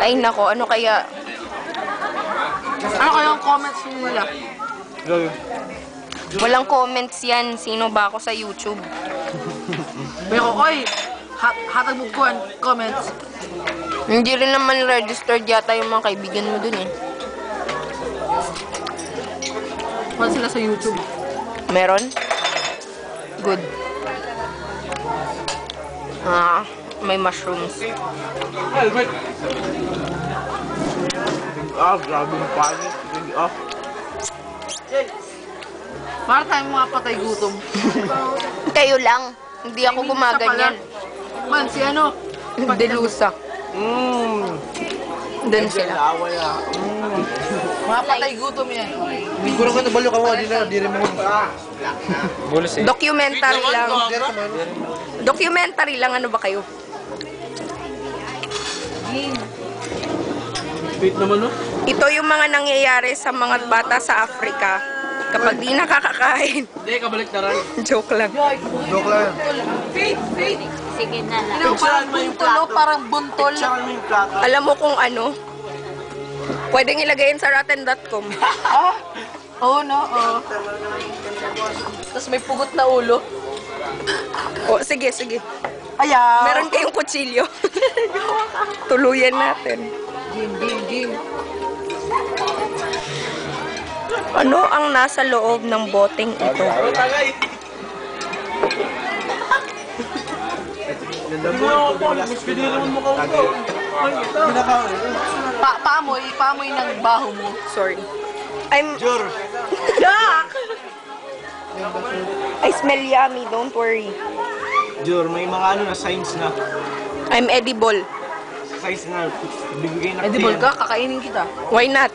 Ay nako, ano kaya? Ano kayang comments nila? Walang comments yan. Sino ba ako sa YouTube? Pero, oy! Hatag mo ko comments. Hindi rin naman registered yata yung mga kaibigan mo dun eh. Wala sila sa YouTube. Meron? Good. May mushrooms. Grabe yung pangit. Para tayong mga patay gutom. Kayo lang. Hindi ako gumaganyan. Man, si ano? Delusa. Doon sila. Mga patay gutom yan. Kurang ka nabalo ka mo, di rin mo. Documentary lang. Documentary lang, ano ba kayo? Wait naman, no? Ito yung mga nangyayari sa mga bata sa Africa kapag di nakakakain. Hindi, kabalik na rin. Joke lang. Joke lang. Sige na lang. Ano, parang buntol, no? Parang buntol. Saan mo yung plato? Alam mo kung ano? Pwedeng ilagay yun sa rotten.com. Oo, no? Oo. Tapos may pugot na ulo. O, sige, sige. Ayaw. Meron kayong kutsilyo. Tuluyan natin. Game. Ano ang nasa loob ng boteng ito? Paamoy ng baho mo. Sorry. Jor. I smell yummy, don't worry. Jor, may mga ano na signs na. I'm edible. Signs na bibigay na Edible ka, kakainin kita. Why not?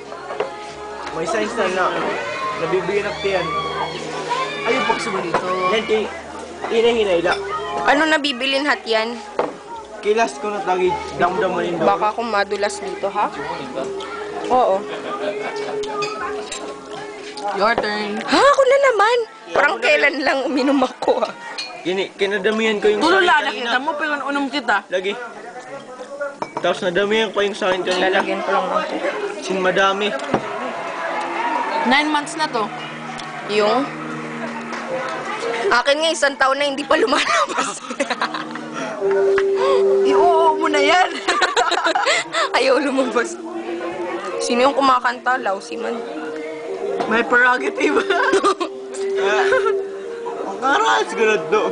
May signs na nabibigay na tiyan. Ayun, pagsubo dito. Yan kay hinahinay la. Ano nabibilin hat yan? Kilas ko na tagi damdam mo yun. Baka akong madulas dito, ha? Oo. Your turn. Ha? Ako na naman. Parang kailan lang uminom ako, ha? Kinadamihan ko yung Tulala kita mo, pero unom kita. Lagi. Tapos nadamihan ko yung sa akin kanina. Lalagyan ko lang ako. Sin madami. 9 months na to. Yung? Akin nga, 1 taon na hindi pa lumalabas. Oo mo na yan. Ayaw lumabas. Sino yung kumakanta? Lousy man. May prerogative. Ang karas ganun do.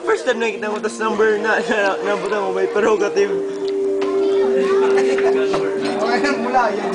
First time nakita mo tas number na nabuta mo may prerogative. Okay, mula yan.